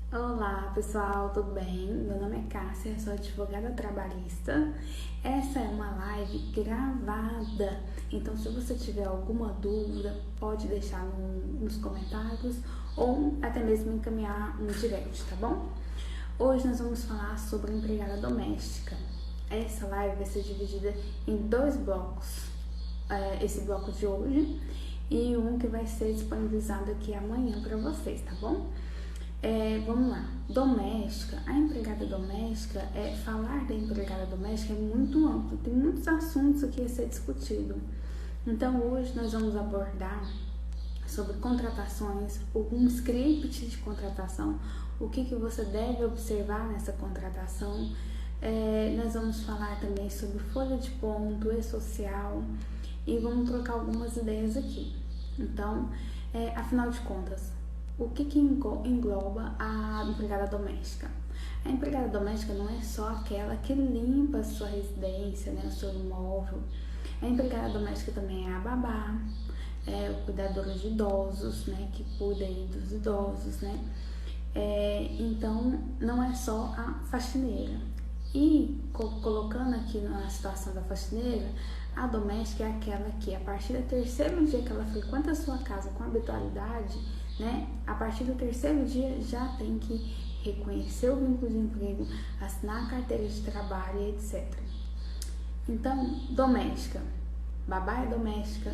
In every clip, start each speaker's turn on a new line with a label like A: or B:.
A: Olá pessoal, tudo bem? Meu nome é Cássia, sou advogada trabalhista. Essa é uma live gravada, então se você tiver alguma dúvida, pode deixar nos comentários ou até mesmo encaminhar um direct, tá bom? Hoje nós vamos falar sobre empregada doméstica. Essa live vai ser dividida em dois blocos, esse bloco de hoje e um que vai ser disponibilizado aqui amanhã para vocês, tá bom? Vamos lá, doméstica, a empregada doméstica, falar da empregada doméstica é muito amplo, tem muitos assuntos aqui a ser discutido. Então hoje nós vamos abordar sobre contratações, um script de contratação, o que você deve observar nessa contratação. Nós vamos falar também sobre folha de ponto, e-social e vamos trocar algumas ideias aqui. Então, afinal de contas, o que engloba a empregada doméstica? A empregada doméstica não é só aquela que limpa a sua residência, né, o seu imóvel. A empregada doméstica também é a babá, o cuidador de idosos, né, que cuida aí dos idosos, né. Então, não é só a faxineira. E colocando aqui na situação da faxineira, a doméstica é aquela que, a partir do terceiro dia que ela frequenta a sua casa com habitualidade, né, a partir do terceiro dia já tem que reconhecer o vínculo de emprego, assinar a carteira de trabalho e etc. Então, doméstica, babá é doméstica,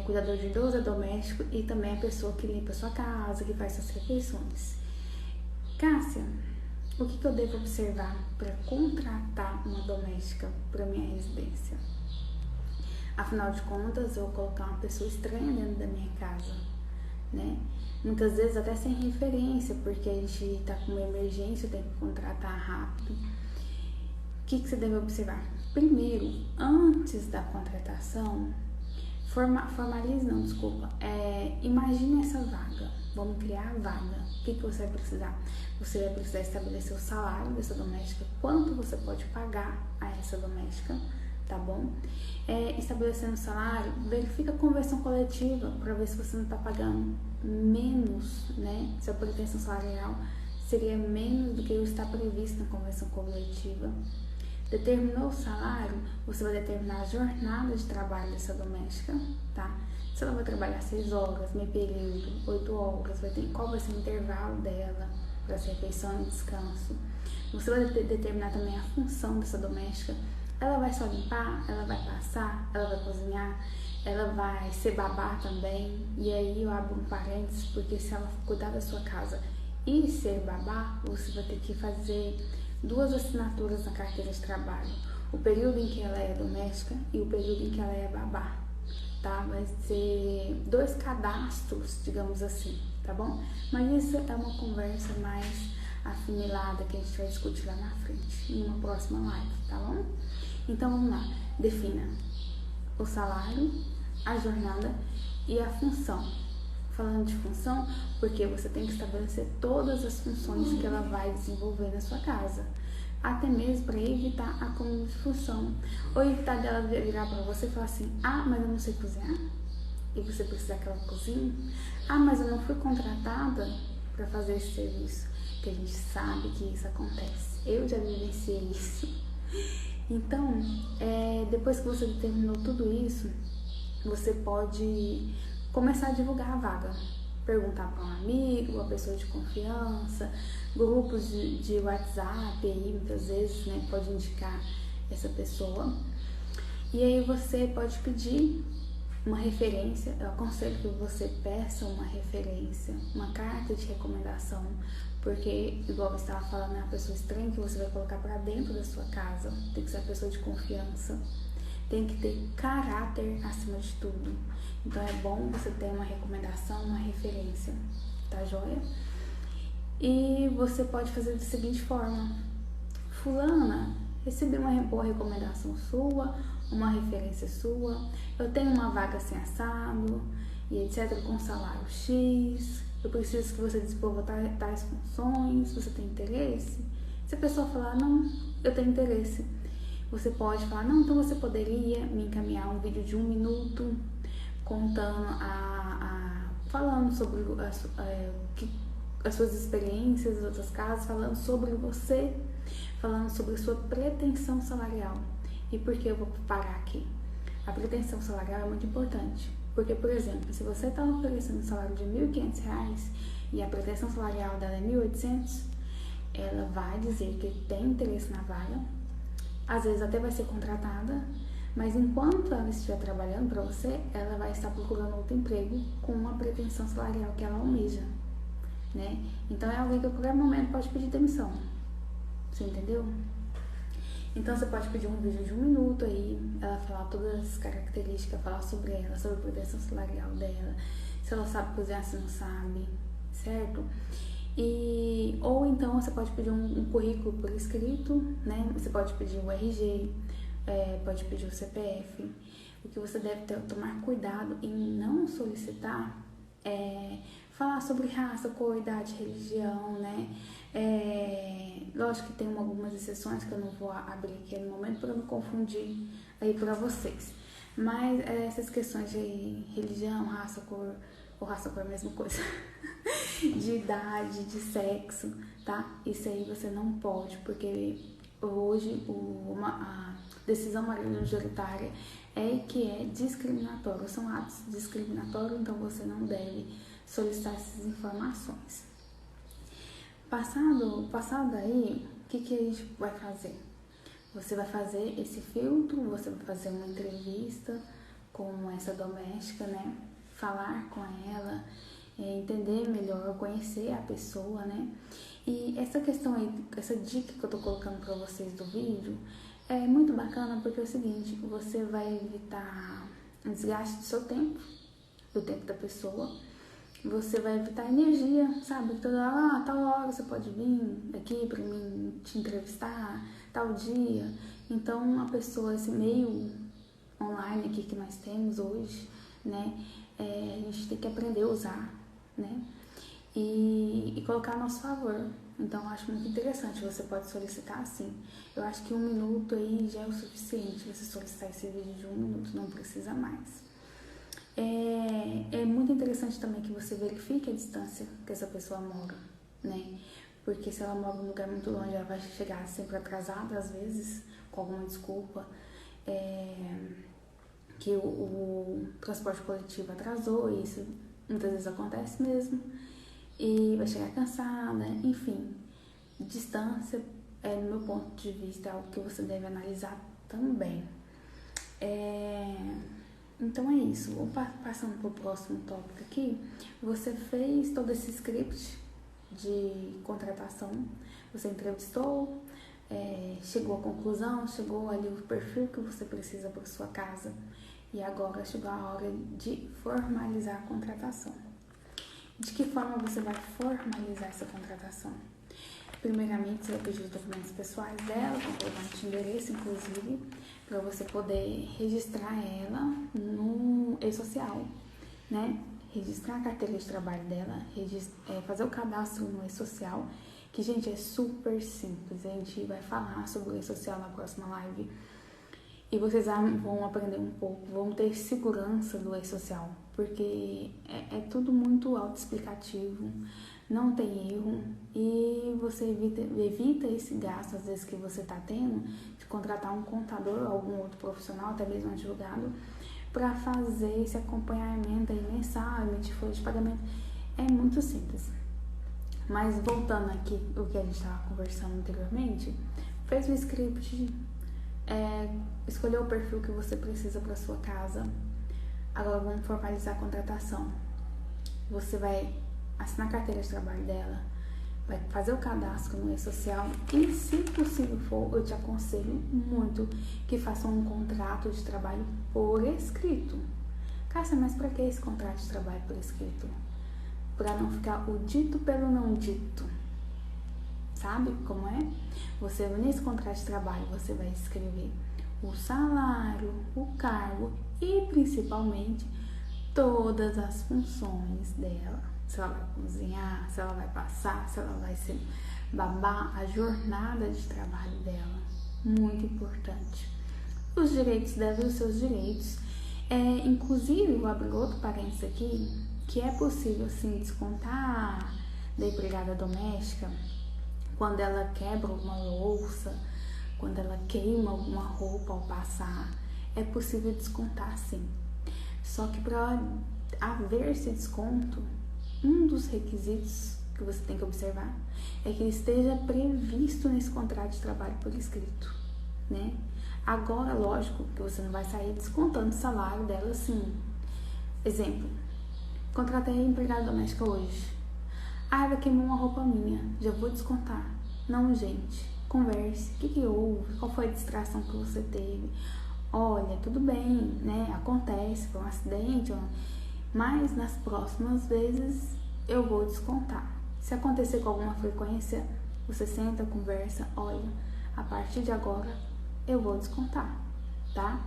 A: cuidador de idoso é doméstico e também a pessoa que limpa a sua casa, que faz suas refeições. Cássia, o que eu devo observar para contratar uma doméstica para minha residência? Afinal de contas, eu vou colocar uma pessoa estranha dentro da minha casa, né? Muitas vezes até sem referência, porque a gente está com uma emergência, tem que contratar rápido. O que você deve observar? Primeiro, antes da contratação, imagine essa vaga. Vamos criar a vaga. O que você vai precisar? Você vai precisar estabelecer o salário dessa doméstica, quanto você pode pagar a essa doméstica, tá bom? Estabelecendo o salário, verifica a conversão coletiva para ver se você não está pagando menos, né? Se a pretensão salarial seria menos do que está previsto na convenção coletiva. Determinou o salário, você vai determinar a jornada de trabalho dessa doméstica, tá? Se ela vai trabalhar 6 horas, meio período, 8 horas, qual vai ser o intervalo dela para ser refeição e descanso. Você vai determinar também a função dessa doméstica. Ela vai só limpar, ela vai passar, ela vai cozinhar, ela vai ser babá também. E aí eu abro um parênteses, porque se ela cuidar da sua casa e ser babá, você vai ter que fazer 2 assinaturas na carteira de trabalho. O período em que ela é doméstica e o período em que ela é babá, tá? Vai ser 2 cadastros, digamos assim, tá bom? Mas isso é uma conversa mais afinilada que a gente vai discutir lá na frente, em uma próxima live, tá bom? Então vamos lá, defina o salário, a jornada e a função. Falando de função, porque você tem que estabelecer todas as funções que ela vai desenvolver na sua casa, até mesmo para evitar acúmulo de função, ou evitar dela virar para você e falar assim: ah, mas eu não sei cozinhar, e você precisa que ela cozinhe. Ah, mas eu não fui contratada para fazer esse serviço, que a gente sabe que isso acontece. Eu já vivenciei isso. Então, depois que você determinou tudo isso, você pode começar a divulgar a vaga. Perguntar para um amigo, uma pessoa de confiança, grupos de WhatsApp, aí muitas vezes, né, pode indicar essa pessoa. E aí você pode pedir uma referência. Eu aconselho que você peça uma referência, uma carta de recomendação, porque, igual você estava falando, é uma pessoa estranha que você vai colocar para dentro da sua casa. Tem que ser uma pessoa de confiança, tem que ter caráter acima de tudo. Então é bom você ter uma recomendação, uma referência, tá joia? E você pode fazer da seguinte forma: fulana, recebi uma boa recomendação sua, uma referência sua, eu tenho uma vaga sem assado e etc, com salário X, eu preciso que você desenvolva tais funções, você tem interesse? Se a pessoa falar, não, eu tenho interesse, você pode falar, não, então você poderia me encaminhar um vídeo de 1 minuto contando falando sobre o que as suas experiências, as outras casas, falando sobre você, falando sobre a sua pretensão salarial. E por que eu vou parar aqui? A pretensão salarial é muito importante, porque, por exemplo, se você está oferecendo um salário de R$ 1.500 e a pretensão salarial dela é 1.800, ela vai dizer que tem interesse na vaga, às vezes até vai ser contratada, mas enquanto ela estiver trabalhando para você, ela vai estar procurando outro emprego com uma pretensão salarial que ela almeja, né? Então é alguém que a qualquer momento pode pedir demissão, você entendeu? Então você pode pedir um vídeo de 1 minuto aí, ela falar todas as características, falar sobre ela, sobre a pretensão salarial dela, se ela sabe cozinhar, se não sabe, certo? Ou então você pode pedir um currículo por escrito, né? Você pode pedir o RG, pode pedir o CPF. O que você deve tomar cuidado em não solicitar é falar sobre raça, cor, idade, religião, né? Lógico que tem algumas exceções que eu não vou abrir aqui no momento para não confundir aí para vocês. Mas essas questões de religião, raça, cor, ou raça, cor é a mesma coisa, de idade, de sexo, tá? Isso aí você não pode, porque hoje a decisão majoritária é que é discriminatório, são atos discriminatórios, então você não deve solicitar essas informações. Passado aí, o que a gente vai fazer? Você vai fazer esse filtro, você vai fazer uma entrevista com essa doméstica, né? Falar com ela, entender melhor, conhecer a pessoa, né? E essa questão aí, essa dica que eu tô colocando pra vocês do vídeo, é muito bacana porque é o seguinte, você vai evitar um desgaste do seu tempo, do tempo da pessoa. Você vai evitar energia, sabe? Toda hora, tal hora você pode vir aqui pra mim te entrevistar, tal dia. Então, a pessoa, esse meio online aqui que nós temos hoje, né? A gente tem que aprender a usar, né? E colocar a nosso favor. Então, eu acho muito interessante. Você pode solicitar assim. Eu acho que 1 minuto aí já é o suficiente você solicitar esse vídeo de 1 minuto, não precisa mais. É muito interessante também que você verifique a distância que essa pessoa mora, né? Porque se ela mora num lugar muito longe, ela vai chegar sempre atrasada, às vezes, com alguma desculpa, que o transporte coletivo atrasou, e isso muitas vezes acontece mesmo, e vai chegar cansada, enfim. Distância, no meu ponto de vista, é algo que você deve analisar também. Então é isso, vamos passando para o próximo tópico aqui. Você fez todo esse script de contratação, você entrevistou, chegou à conclusão, chegou ali o perfil que você precisa para sua casa, e agora chegou a hora de formalizar a contratação. De que forma você vai formalizar essa contratação? Primeiramente, você vai pedir os documentos pessoais dela, comprovante de endereço, inclusive, para você poder registrar ela no e-social, né? Registrar a carteira de trabalho dela, fazer o cadastro no e-social, que, gente, é super simples. A gente vai falar sobre o e-social na próxima live. E vocês vão aprender um pouco, vão ter segurança do e-social, porque é tudo muito autoexplicativo, não tem erro, e você evita esse gasto, às vezes, que você está tendo, de contratar um contador ou algum outro profissional, até mesmo um advogado, para fazer esse acompanhamento aí mensal, emitir folha de pagamento. É muito simples. Mas voltando aqui o que a gente estava conversando anteriormente, fez o script, escolheu o perfil que você precisa para sua casa. Agora vamos formalizar a contratação. Você vai assinar a carteira de trabalho dela, vai fazer o cadastro no e-social e, se possível for, eu te aconselho muito que faça um contrato de trabalho por escrito. Cássia, mas para que esse contrato de trabalho por escrito? Para não ficar o dito pelo não dito. Sabe como é? Você, nesse contrato de trabalho, você vai escrever o salário, o cargo e, principalmente, todas as funções dela. Se ela vai cozinhar, se ela vai passar, se ela vai ser babá, a jornada de trabalho dela. Muito importante. Os direitos dela e os seus direitos. Inclusive, vou abrir outro parênteses aqui, que é possível, sim, descontar da empregada doméstica, quando ela quebra alguma louça, quando ela queima alguma roupa ao passar, é possível descontar sim. Só que para haver esse desconto, um dos requisitos que você tem que observar é que esteja previsto nesse contrato de trabalho por escrito, né? Agora, lógico que você não vai sair descontando o salário dela assim. Exemplo, contratei a empregada doméstica hoje. Ela queimou uma roupa minha, já vou descontar. Não, gente, converse. O que houve? Qual foi a distração que você teve? Olha, tudo bem, né? Acontece, foi um acidente, mas nas próximas vezes eu vou descontar. Se acontecer com alguma frequência, você senta, conversa, olha, a partir de agora eu vou descontar, tá?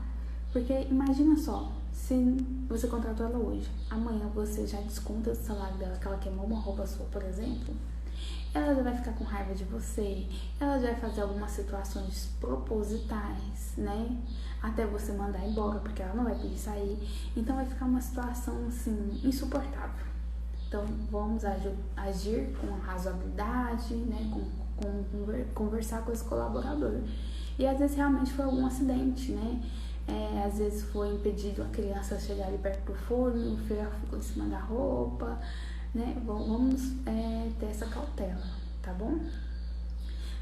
A: Porque imagina só, se você contratou ela hoje, amanhã você já desconta o salário dela, que ela queimou uma roupa sua, por exemplo, ela já vai ficar com raiva de você, ela já vai fazer algumas situações propositais, né? Até você mandar embora, porque ela não vai pedir sair. Então vai ficar uma situação, assim, insuportável. Então vamos agir com razoabilidade, né? Conversar com esse colaborador. E às vezes realmente foi algum acidente, né? Às vezes foi impedido a criança chegar ali perto do forno, o ferro ficou em cima da roupa, né? Vamos ter essa cautela, tá bom?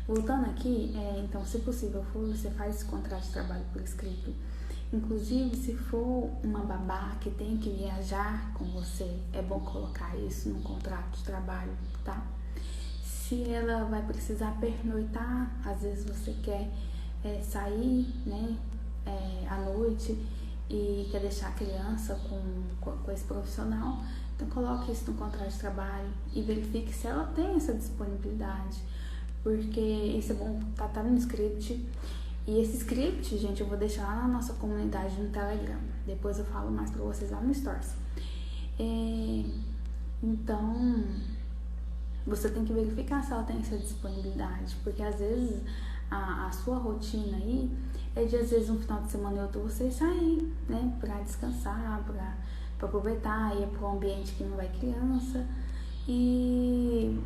A: Voltando aqui, então, se possível for, você faz esse contrato de trabalho por escrito. Inclusive, se for uma babá que tem que viajar com você, é bom colocar isso no contrato de trabalho, tá? Se ela vai precisar pernoitar, às vezes você quer sair, né, à noite e quer deixar a criança com esse profissional, então coloque isso no contrato de trabalho e verifique se ela tem essa disponibilidade, porque isso é bom tá no script. E esse script, gente, eu vou deixar lá na nossa comunidade no Telegram, depois eu falo mais pra vocês lá no Stories. Então, você tem que verificar se ela tem essa disponibilidade, porque às vezes a sua rotina aí é de, às vezes, um final de semana e outro você sair, né, pra descansar, pra aproveitar, ir pra um ambiente que não vai criança, e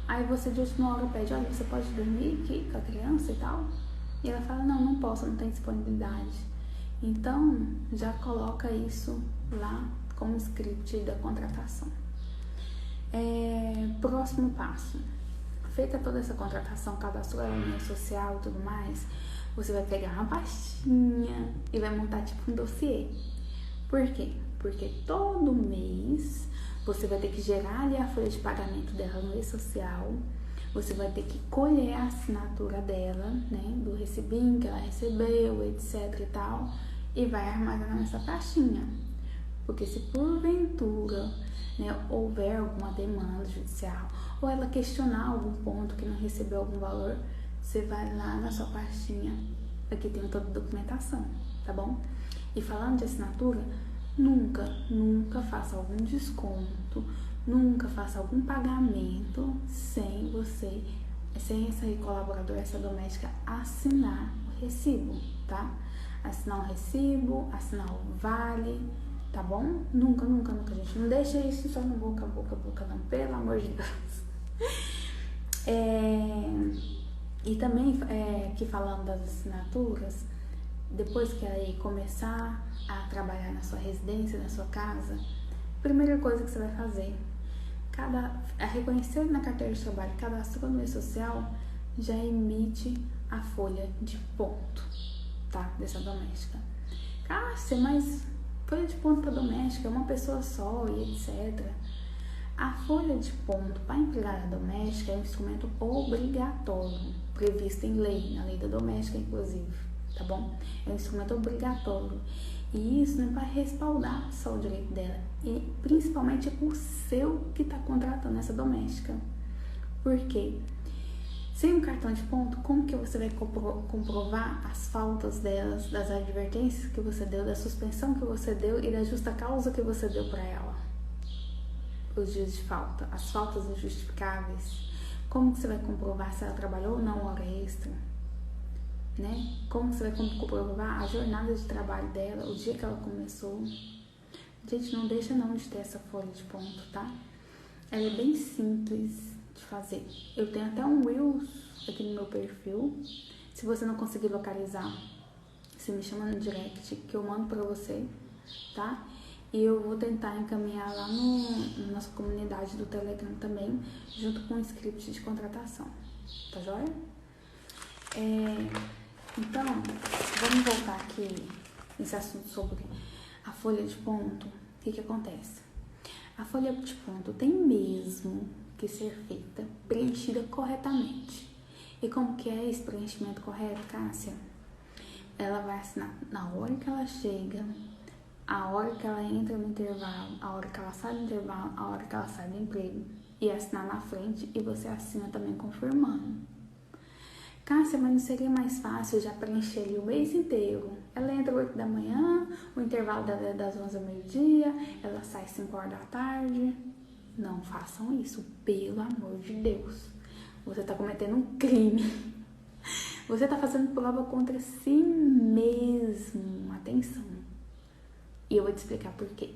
A: aí você de última hora pede, olha, você pode dormir aqui com a criança e tal? E ela fala, não posso, não tenho disponibilidade. Então, já coloca isso lá como script da contratação. Próximo passo. Feita toda essa contratação, cadastrou ela no meio social e tudo mais, você vai pegar uma pastinha e vai montar tipo um dossiê. Por quê? Porque todo mês você vai ter que gerar ali a folha de pagamento dela no e-social, você vai ter que colher a assinatura dela, né, do recibinho que ela recebeu, etc e tal, e vai armazenar nessa pastinha. Porque se porventura, né, houver alguma demanda judicial, ou ela questionar algum ponto que não recebeu algum valor, você vai lá na sua pastinha, aqui tem toda a documentação, tá bom? E falando de assinatura, nunca faça algum desconto, nunca faça algum pagamento sem essa colaboradora, essa doméstica assinar o recibo, tá? Assinar o recibo, assinar o vale, tá bom? Nunca, gente. Não deixa isso só no boca a boca, não, pelo amor de Deus. E também, que falando das assinaturas, depois que ela começar a trabalhar na sua residência, na sua casa, primeira coisa que você vai fazer, reconhecer na carteira de trabalho, cadastrou no e-social, já emite a folha de ponto, tá? Dessa doméstica. Mas folha de ponto para doméstica é uma pessoa só e etc. A folha de ponto para empregada doméstica é um instrumento obrigatório, previsto em lei, na lei da doméstica, inclusive, tá bom? É um instrumento obrigatório. E isso não é para respaldar só o direito dela, e principalmente o seu que está contratando essa doméstica. Por quê? Sem um cartão de ponto, como que você vai comprovar as faltas delas, das advertências que você deu, da suspensão que você deu e da justa causa que você deu para ela? Os dias de falta, as faltas injustificáveis. Como que você vai comprovar se ela trabalhou ou não hora extra? Né? Como você vai comprovar a jornada de trabalho dela, o dia que ela começou? Gente, não deixa não de ter essa folha de ponto, tá? Ela é bem simples de fazer. Eu tenho até um Reels aqui no meu perfil. Se você não conseguir localizar, você me chama no direct que eu mando pra você, tá? E eu vou tentar encaminhar lá na nossa comunidade do Telegram também, junto com o script de contratação, tá joia? Então, vamos voltar aqui nesse assunto sobre a folha de ponto. O que acontece? A folha de ponto tem mesmo que ser feita, preenchida corretamente. E como que é esse preenchimento correto, Cássia? Ela vai assinar na hora que ela chega, a hora que ela entra no intervalo, a hora que ela sai do intervalo, a hora que ela sai do emprego. E assinar na frente e você assina também confirmando. Cássia, mas não seria mais fácil já preencher ali o mês inteiro? Ela entra às 8 da manhã, o intervalo dela é das 11 ao meio-dia, ela sai às 5 horas da tarde. Não façam isso, pelo amor de Deus. Você está cometendo um crime. Você está fazendo prova contra si mesmo. Atenção. E eu vou te explicar por quê.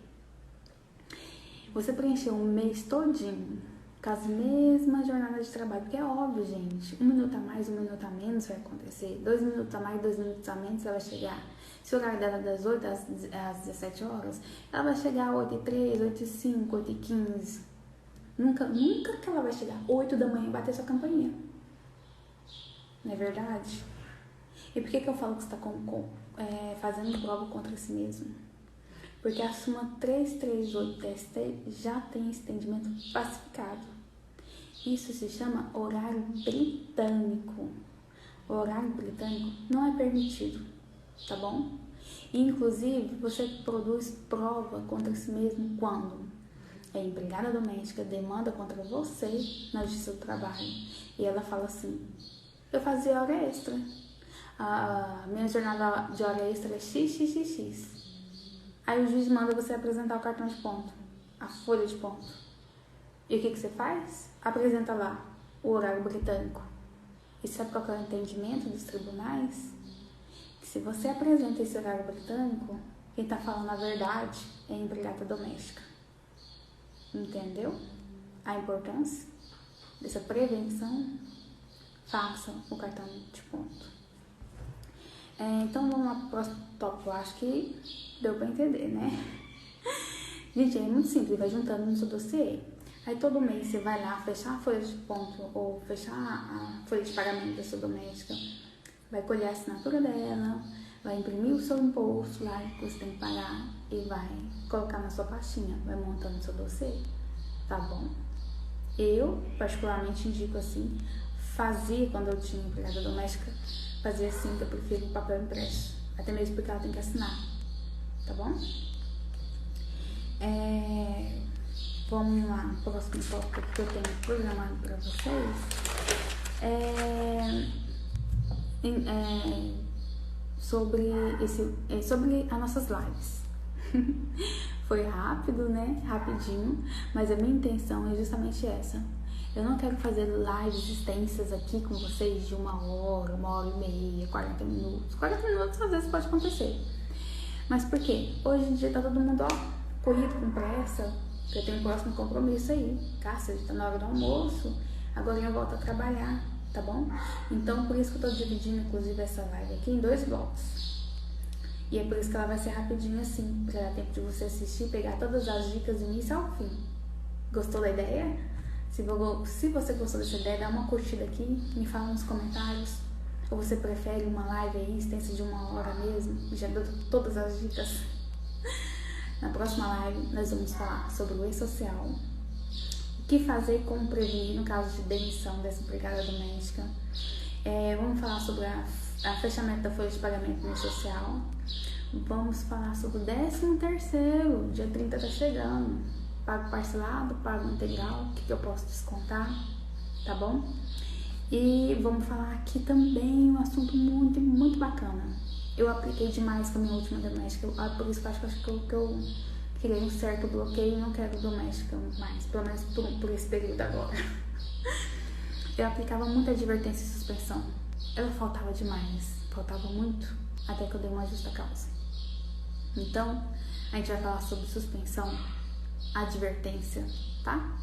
A: Você preencheu um mês todinho com as mesmas jornadas de trabalho, porque é óbvio, gente, 1 minuto a mais, 1 minuto a menos vai acontecer, 2 minutos a mais, 2 minutos a menos, ela vai chegar. Se o horário dela é das 8 às 17 horas, ela vai chegar às 8h03, 8h05, 8h15. Nunca que ela vai chegar 8 da manhã e bater sua campainha. Não é verdade? E por que eu falo que você está fazendo prova contra si mesmo? Porque a súmula 338 TST já tem esse entendimento pacificado. Isso se chama horário britânico. O horário britânico não é permitido, tá bom? E, inclusive, você produz prova contra si mesmo quando a empregada doméstica demanda contra você na Justiça do Trabalho. E ela fala assim, eu fazia hora extra. A minha jornada de hora extra é XXXX. Aí o juiz manda você apresentar o cartão de ponto, a folha de ponto. E o que você faz? Apresenta lá o horário britânico. E sabe qual que é o entendimento dos tribunais? Que se você apresenta esse horário britânico, quem está falando a verdade é a empregada doméstica. Entendeu? A importância dessa prevenção. Faça o cartão de ponto. Então vamos lá para o próximo tópico. Eu acho que deu para entender, né? Gente, é muito simples, vai juntando no seu dossiê. Aí todo mês você vai lá fechar a folha de ponto ou fechar a folha de pagamento da sua doméstica, vai colher a assinatura dela, vai imprimir o seu imposto lá que você tem que pagar e vai colocar na sua pastinha, vai montando o seu dossiê, tá bom? Eu, particularmente, indico assim, fazia quando eu tinha empregada doméstica, fazia assim, que eu prefiro o papel impresso, até mesmo porque ela tem que assinar, tá bom? Vamos lá, o próximo tópico que eu tenho programado para vocês sobre as nossas lives. Foi rápido, né? Rapidinho, mas a minha intenção é justamente essa. Eu não quero fazer lives extensas aqui com vocês de 1 hora, 1h30, 40 minutos. 40 minutos às vezes pode acontecer. Mas por quê? Hoje em dia tá todo mundo, corrido com pressa, porque eu tenho um próximo compromisso aí. Cássia, já tá na hora do almoço, agora eu volto a trabalhar, tá bom? Então, por isso que eu tô dividindo, inclusive, essa live aqui em 2 blocos. E é por isso que ela vai ser rapidinho assim, pra dar tempo de você assistir, pegar todas as dicas do início ao fim. Gostou da ideia? Se você gostou dessa ideia, dá uma curtida aqui, me fala nos comentários. Ou você prefere uma live aí, extensa de 1 hora mesmo, já dou todas as dicas. Na próxima live, nós vamos falar sobre o e-social, o que fazer e como prevenir no caso de demissão dessa empregada doméstica. Vamos falar sobre a fechamento da folha de pagamento no e-social. Vamos falar sobre o 13º, dia 30 tá chegando. Pago parcelado, pago integral, o que eu posso descontar, tá bom? E vamos falar aqui também um assunto muito, muito bacana. Eu apliquei demais com a minha última doméstica, por isso que eu acho que eu criei um certo bloqueio e não quero doméstica mais, pelo menos por esse período agora. Eu aplicava muita advertência e suspensão. Ela faltava demais, faltava muito, até que eu dei uma justa causa. Então, a gente vai falar sobre suspensão, advertência, tá?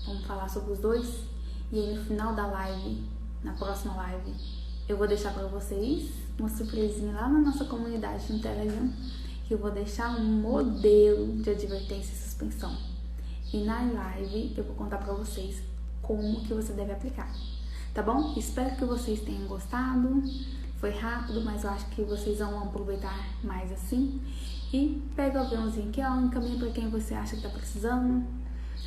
A: Vamos falar sobre os dois. E aí no final da live, na próxima live, eu vou deixar para vocês uma surpresinha lá na nossa comunidade no Telegram, que eu vou deixar um modelo de advertência e suspensão. E na live eu vou contar para vocês como que você deve aplicar, tá bom? Espero que vocês tenham gostado. Foi rápido, mas eu acho que vocês vão aproveitar mais assim. E pega o aviãozinho aqui, ó, encaminha para quem você acha que tá precisando,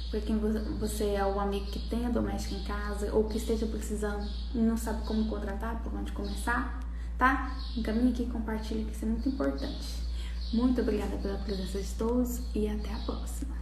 A: para quem você é o amigo que tem a doméstica em casa ou que esteja precisando e não sabe como contratar, por onde começar, tá? Encaminha aqui e compartilha, que isso é muito importante. Muito obrigada pela presença de todos e até a próxima.